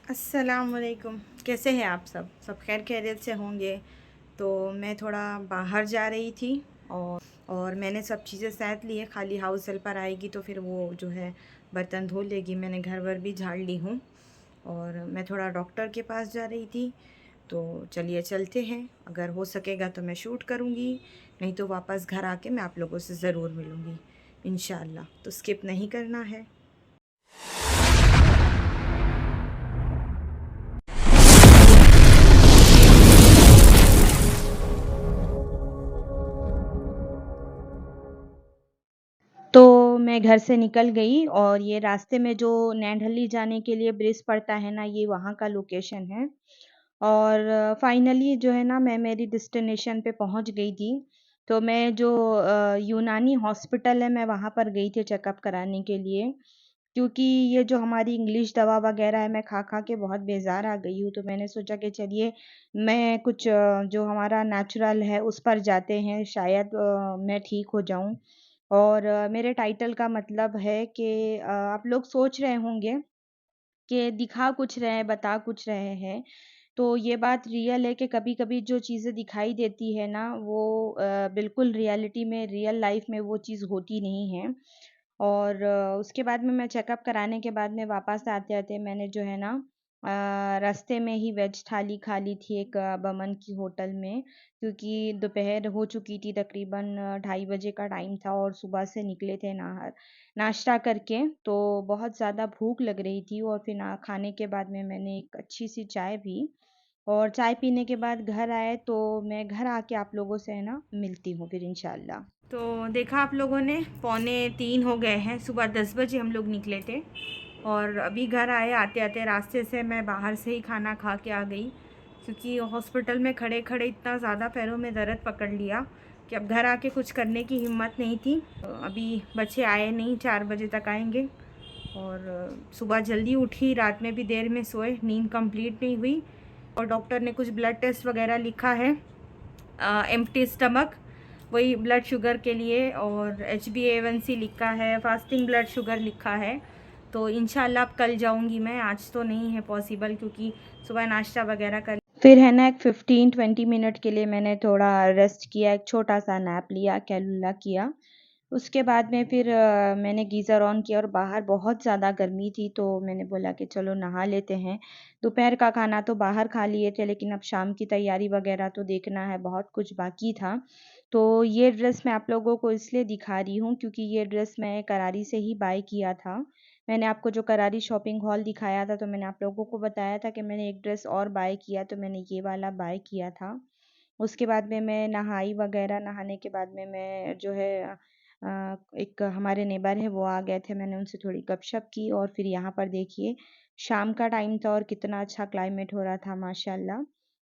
अस्सलामुअलैकुम। कैसे हैं आप सब खैर खैरियत से होंगे। तो मैं थोड़ा बाहर जा रही थी और मैंने सब चीज़ें साथ ली है। खाली हाउस हेल्पर आएगी तो फिर वो जो है बर्तन धो लेगी। मैंने घर वर भी झाड़ ली हूँ और मैं थोड़ा डॉक्टर के पास जा रही थी। तो चलिए चलते हैं। अगर हो सकेगा तो मैं शूट करूँगी, नहीं तो वापस घर आके मैं आप लोगों से ज़रूर मिलूँगी इंशाल्लाह। तो स्किप नहीं करना है। तो मैं घर से निकल गई और ये रास्ते में जो नैनढली जाने के लिए ब्रिज पड़ता है ना, ये वहाँ का लोकेशन है। और फाइनली जो है ना, मैं मेरी डेस्टिनेशन पे पहुँच गई थी। तो मैं जो यूनानी हॉस्पिटल है, मैं वहाँ पर गई थी चेकअप कराने के लिए। क्योंकि ये जो हमारी इंग्लिश दवा वगैरह है, मैं खा के बहुत बेज़ार आ गई हूँ। तो मैंने सोचा कि चलिए मैं कुछ जो हमारा नेचुरल है उस पर जाते हैं, शायद मैं ठीक हो जाऊँ। और मेरे टाइटल का मतलब है कि आप लोग सोच रहे होंगे कि दिखा कुछ रहे हैं, बता कुछ रहे हैं। तो ये बात रियल है कि कभी-कभी जो चीज़ें दिखाई देती है ना, वो बिल्कुल रियलिटी में, रियल लाइफ़ में वो चीज़ होती नहीं है। और उसके बाद में मैं चेकअप कराने के बाद में वापस आते-आते मैंने जो है ना, रास्ते में ही वेज थाली खा ली थी एक बमन की होटल में। क्योंकि दोपहर हो चुकी थी, तकरीबन 2:30 बजे का टाइम था और सुबह से निकले थे नाश्ता करके। तो बहुत ज़्यादा भूख लग रही थी और फिर ना खाने के बाद में मैंने एक अच्छी-सी चाय पी। और चाय पीने के बाद घर आए तो मैं घर आके आप लोगों से है ना मिलती हूँ फिर इंशाल्लाह। तो देखा आप लोगों ने, 2:45 हो गए हैं, सुबह 10 बजे हम लोग निकले थे और अभी घर आए। आते आते रास्ते से मैं बाहर से ही खाना खा के आ गई, क्योंकि हॉस्पिटल में खड़े खड़े इतना ज़्यादा पैरों में दर्द पकड़ लिया कि अब घर आके कुछ करने की हिम्मत नहीं थी। तो अभी बच्चे आए नहीं, 4 बजे तक आएंगे। और सुबह जल्दी उठी, रात में भी देर में सोए, नींद कंप्लीट नहीं हुई। और डॉक्टर ने कुछ ब्लड टेस्ट वगैरह लिखा है, एम्प्टी स्टमक, वही ब्लड शुगर के लिए। और HbA1c लिखा है, फास्टिंग ब्लड शुगर लिखा है। तो इंशाल्लाह अब कल जाऊंगी मैं, आज तो नहीं है पॉसिबल, क्योंकि सुबह नाश्ता वगैरह कर फिर है ना एक 15-20 मिनट के लिए मैंने थोड़ा रेस्ट किया, एक छोटा सा नैप लिया, कैलुला किया। उसके बाद में फिर मैंने गीज़र ऑन किया और बाहर बहुत ज़्यादा गर्मी थी, तो मैंने बोला कि चलो नहा लेते हैं। दोपहर का खाना तो बाहर खा लिए थे, लेकिन अब शाम की तैयारी वगैरह तो देखना है, बहुत कुछ बाकी था। तो ये ड्रेस मैं आप लोगों को इसलिए दिखा रही हूँ क्योंकि ये ड्रेस मैं करारी से ही बाय किया था। मैंने आपको जो करारी शॉपिंग हॉल दिखाया था, तो मैंने आप लोगों को बताया था कि मैंने एक ड्रेस और बाय किया, तो मैंने ये वाला बाय किया था। उसके बाद में मैं नहाई वगैरह, नहाने के बाद में मैं जो है एक हमारे नेबर है वो आ गए थे, मैंने उनसे थोड़ी गपशप की। और फिर यहाँ पर देखिए शाम का टाइम था और कितना अच्छा क्लाइमेट हो रहा था माशाल्लाह।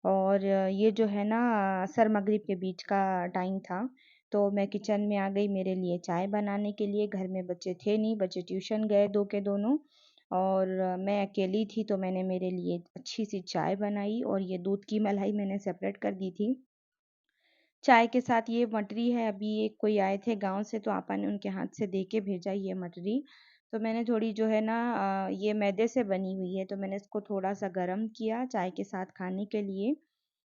और ये जो है ना असर मगरिब के बीच का टाइम था। तो मैं किचन में आ गई मेरे लिए चाय बनाने के लिए। घर में बच्चे थे नहीं, बच्चे ट्यूशन गए दो के दोनों। और मैं अकेली थी, तो मैंने मेरे लिए अच्छी सी चाय बनाई और ये दूध की मलाई मैंने सेपरेट कर दी थी। चाय के साथ ये मटरी है, अभी एक कोई आए थे गाँव से, तो आपा ने उनके हाथ से दे के भेजा ये मटरी। तो मैंने थोड़ी जो है ना, ये मैदे से बनी हुई है, तो मैंने इसको थोड़ा-सा गरम किया चाय के साथ खाने के लिए।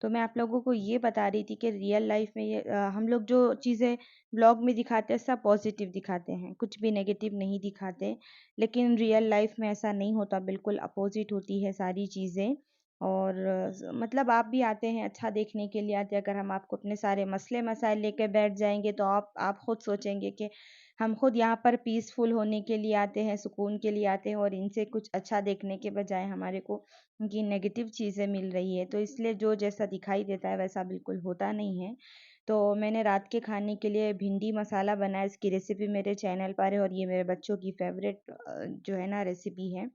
तो मैं आप लोगों को ये बता रही थी कि रियल लाइफ में ये हम लोग जो चीज़ें ब्लॉग में दिखाते हैं सब पॉजिटिव दिखाते हैं, कुछ भी नेगेटिव नहीं दिखाते। लेकिन रियल लाइफ में ऐसा नहीं होता, बिल्कुल अपोजिट होती है सारी चीज़ें। और मतलब आप भी आते हैं अच्छा देखने के लिए आते हैं। अगर हम आपको अपने सारे मसले मसाइल लेके बैठ जाएंगे तो आप खुद सोचेंगे कि हम खुद यहाँ पर पीसफुल होने के लिए आते हैं, सुकून के लिए आते हैं, और इनसे कुछ अच्छा देखने के बजाय हमारे को उनकी नेगेटिव चीज़ें मिल रही है। तो इसलिए जो जैसा दिखाई देता है वैसा बिल्कुल होता नहीं है। तो मैंने रात के खाने के लिए भिंडी मसाला बनाया, इसकी रेसिपी मेरे चैनल पर है और ये मेरे बच्चों की फेवरेट जो है ना रेसिपी है।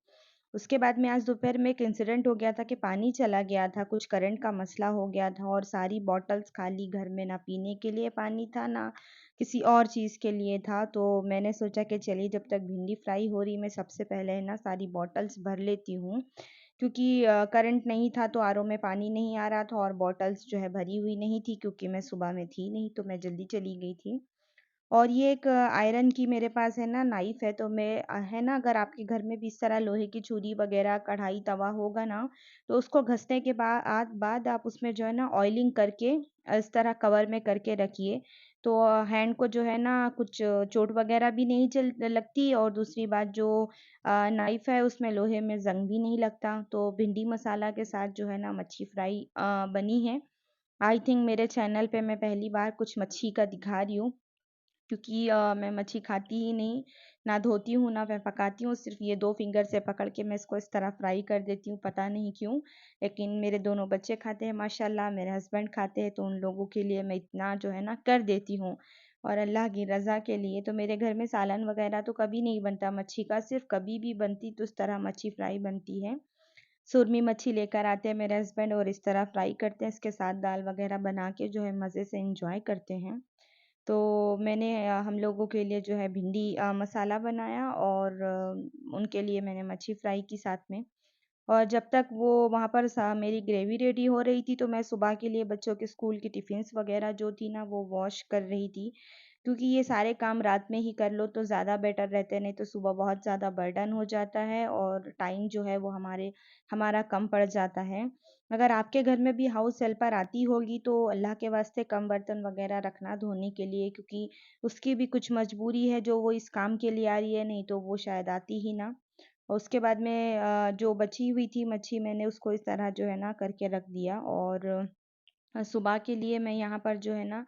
उसके बाद में आज दोपहर में एक इंसिडेंट हो गया था कि पानी चला गया था, कुछ करंट का मसला हो गया था और सारी बॉटल्स खाली घर में, ना पीने के लिए पानी था ना किसी और चीज़ के लिए था। तो मैंने सोचा कि चलिए जब तक भिंडी फ्राई हो रही, मैं सबसे पहले है ना सारी बॉटल्स भर लेती हूँ। क्योंकि करंट नहीं था तो आरओ में पानी नहीं आ रहा था और बॉटल्स जो है भरी हुई नहीं थी, क्योंकि मैं सुबह में थी नहीं, तो मैं जल्दी चली गई थी। और ये एक आयरन की मेरे पास है ना नाइफ़ है, तो मैं है ना अगर आपके घर में भी इस तरह लोहे की छुरी वग़ैरह, कढ़ाई, तवा होगा ना, तो उसको घँसने के बाद आप उसमें जो है ना ऑयलिंग करके इस तरह कवर में करके रखिए। तो हैंड को जो है ना कुछ चोट वग़ैरह भी नहीं चल लगती, और दूसरी बात जो नाइफ़ है उसमें लोहे में ज़ंग भी नहीं लगता। तो भिंडी मसाला के साथ जो है ना मच्छी फ्राई बनी है। आई थिंक मेरे चैनल पे मैं पहली बार कुछ मच्छी का दिखा रही हूँ। क्योंकि मैं मच्छी खाती ही नहीं, ना धोती हूँ, ना मैं पकाती हूँ, सिर्फ़ ये 2 फिंगर से पकड़ के मैं इसको इस तरह फ्राई कर देती हूँ, पता नहीं क्यों? लेकिन मेरे दोनों बच्चे खाते हैं माशाल्लाह, मेरे हस्बैंड खाते हैं, तो उन लोगों के लिए मैं इतना जो है ना कर देती हूँ। और अल्लाह की रज़ा के लिए तो मेरे घर में सालन वग़ैरह तो कभी नहीं बनता मच्छी का, सिर्फ़ कभी भी बनती तो इस तरह मच्छी फ्राई बनती है। सुरमी मच्छी लेकर आते हैं मेरे हस्बैंड और इस तरह फ्राई करते हैं, इसके साथ दाल वग़ैरह बना के जो है मज़े से एन्जॉय करते हैं। तो मैंने हम लोगों के लिए जो है भिंडी मसाला बनाया, और उनके लिए मैंने मच्छी फ्राई की साथ में। और जब तक वो वहाँ पर मेरी ग्रेवी रेडी हो रही थी, तो मैं सुबह के लिए बच्चों के स्कूल की टिफ़िन्स वग़ैरह जो थी ना वो वॉश कर रही थी। क्योंकि ये सारे काम रात में ही कर लो तो ज़्यादा बेटर रहते हैं, नहीं तो सुबह बहुत ज़्यादा बर्डन हो जाता है और टाइम जो है वो हमारा कम पड़ जाता है। अगर आपके घर में भी हाउस हेल्पर आती होगी तो अल्लाह के वास्ते कम बर्तन वग़ैरह रखना धोने के लिए, क्योंकि उसकी भी कुछ मजबूरी है जो वो इस काम के लिए आ रही है, नहीं तो वो शायद आती ही ना। और उसके बाद में जो बची हुई थी मच्छी मैंने उसको इस तरह जो है ना करके रख दिया, और सुबह के लिए मैं यहाँ पर जो है ना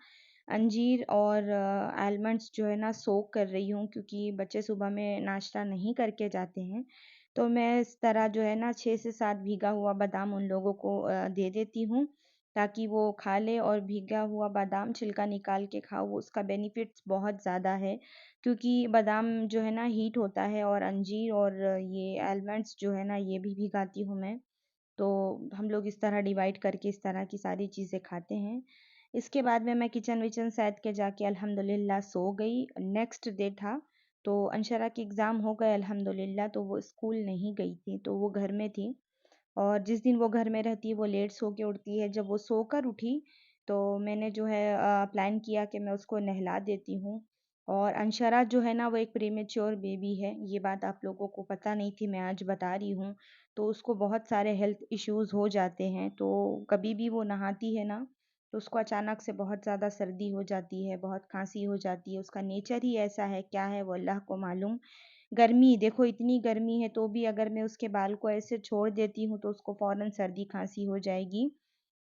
अंजीर और आलमंड्स जो है ना सोक कर रही हूँ, क्योंकि बच्चे सुबह में नाश्ता नहीं करके जाते हैं। तो मैं इस तरह जो है ना 6 से 7 भीगा हुआ बादाम उन लोगों को दे देती हूँ, ताकि वो खा लें, और भीगा हुआ बादाम छिलका निकाल के खाओ, वो उसका बेनिफिट्स बहुत ज़्यादा है। क्योंकि बादाम जो है ना हीट होता है, और अंजीर और ये आलमंड्स जो है ना ये भी भिगाती हूँ मैं। तो हम लोग इस तरह डिवाइड करके इस तरह की सारी चीज़ें खाते हैं। इसके बाद में मैं किचन-विचन सैर के जाके अल्हम्दुलिल्लाह सो गई। नेक्स्ट डे था, तो अंशरा के एग्ज़ाम हो गए अल्हम्दुलिल्लाह, तो वो स्कूल नहीं गई थी, तो वो घर में थी। और जिस दिन वो घर में रहती है वो लेट सो के उठती है। जब वो सोकर उठी तो मैंने जो है प्लान किया कि मैं उसको नहला देती हूँ। और अंशरा जो है ना वो एक प्रीमेच्योर बेबी है, ये बात आप लोगों को पता नहीं थी, मैं आज बता रही हूँ। तो उसको बहुत सारे हेल्थ इश्यूज़ हो जाते हैं, तो कभी भी वो नहाती है ना तो उसको अचानक से बहुत ज़्यादा सर्दी हो जाती है, बहुत खांसी हो जाती है। उसका नेचर ही ऐसा है, क्या है वो अल्लाह को मालूम। गर्मी देखो, इतनी गर्मी है तो भी अगर मैं उसके बाल को ऐसे छोड़ देती हूँ तो उसको फ़ौरन सर्दी खांसी हो जाएगी।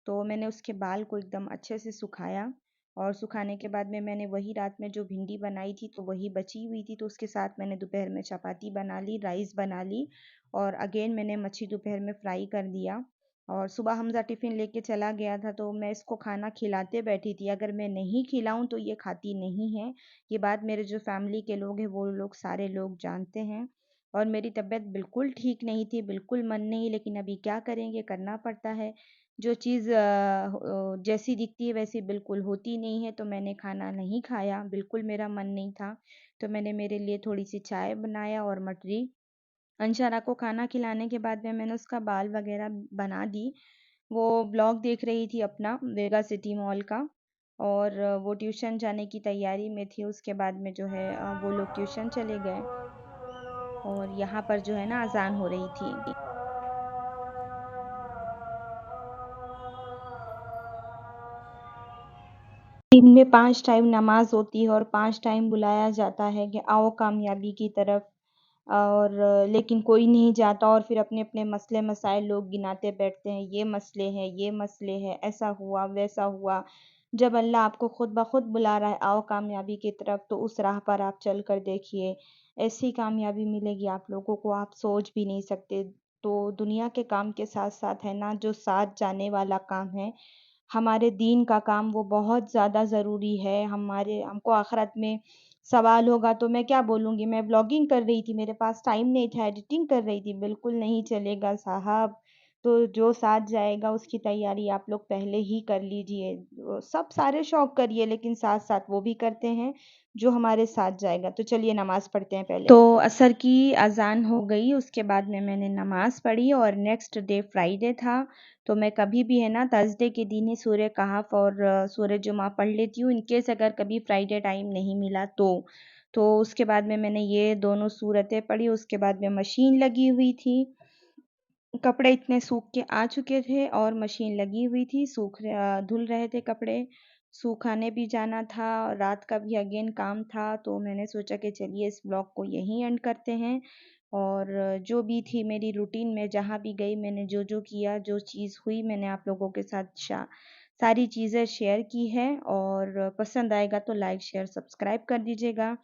तो मैंने उसके बाल को एकदम अच्छे से सुखाया, और सुखाने के बाद में मैंने वही रात में जो भिंडी बनाई थी तो वही बची हुई थी, तो उसके साथ मैंने दोपहर में चपाती बना ली, राइस बना ली, और अगेन मैंने मच्छी दोपहर में फ्राई कर दिया। और सुबह हमज़ा टिफ़िन लेके चला गया था तो मैं इसको खाना खिलाते बैठी थी, अगर मैं नहीं खिलाऊँ तो ये खाती नहीं है। ये बात मेरे जो फैमिली के लोग हैं वो लोग सारे लोग जानते हैं। और मेरी तबीयत बिल्कुल ठीक नहीं थी, बिल्कुल मन नहीं, लेकिन अभी क्या करेंगे, करना पड़ता है। जो चीज़ जैसी दिखती है वैसी बिल्कुल होती नहीं है, तो मैंने खाना नहीं खाया, बिल्कुल मेरा मन नहीं था। तो मैंने मेरे लिए थोड़ी-सी चाय बनाया और मठरी। अंशरा को खाना खिलाने के बाद में मैंने उसका बाल वगैरह बना दी। वो ब्लॉग देख रही थी अपना वेगा सिटी मॉल का, और वो ट्यूशन जाने की तैयारी में थी। उसके बाद में जो है वो लोग ट्यूशन चले गए, और यहाँ पर जो है ना अज़ान हो रही थी। दिन में 5 टाइम नमाज़ होती है और 5 टाइम बुलाया जाता है कि आओ कामयाबी की तरफ, और लेकिन कोई नहीं जाता, और फिर अपने-अपने मसले-मसाइल लोग गिनाते बैठते हैं, ये मसले हैं, ऐसा हुआ, वैसा हुआ। जब अल्लाह आपको खुद ब खुद बुला रहा है, आओ कामयाबी की तरफ, तो उस राह पर आप चल कर देखिए, ऐसी कामयाबी मिलेगी आप लोगों को, आप सोच भी नहीं सकते। तो दुनिया के काम के साथ-साथ है ना, जो साथ जाने वाला काम है, हमारे दीन का काम, वो बहुत ज़्यादा ज़रूरी है। हमको आख़िरत में सवाल होगा तो मैं क्या बोलूँगी, मैं व्लॉगिंग कर रही थी, मेरे पास टाइम नहीं था, एडिटिंग कर रही थी, बिल्कुल नहीं चलेगा साहब। तो जो साथ जाएगा उसकी तैयारी आप लोग पहले ही कर लीजिए। सब सारे शौक करिए लेकिन साथ-साथ वो भी करते हैं जो हमारे साथ जाएगा। तो चलिए नमाज़ पढ़ते हैं पहले। तो असर की अज़ान हो गई, उसके बाद में मैंने नमाज़ पढ़ी और नेक्स्ट डे फ्राइडे था। तो मैं कभी भी है ना थर्सडे के दिन ही सूरह कहफ और सूरह जुमा पढ़ लेती हूँ इन केस अगर कभी फ्राइडे टाइम नहीं मिला तो। तो उसके बाद में मैंने ये दोनों सूरतें पढ़ी, उसके बाद में मशीन लगी हुई थी। कपड़े इतने सूख के आ चुके थे और मशीन लगी हुई थी, धुल रहे थे कपड़े, सुखाने भी जाना था और रात का भी अगेन काम था, तो मैंने सोचा कि चलिए इस ब्लॉग को यहीं एंड करते हैं। और जो भी थी मेरी रूटीन में जहाँ भी गई मैंने जो-जो किया, जो चीज़ हुई मैंने आप लोगों के साथ सारी चीज़ें शेयर की हैं और पसंद आएगा तो लाइक, शेयर, सब्सक्राइब कर दीजिएगा।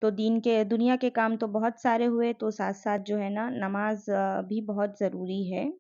तो दुनिया के काम तो बहुत सारे हुए, तो साथ-साथ जो है ना नमाज़ भी बहुत ज़रूरी है।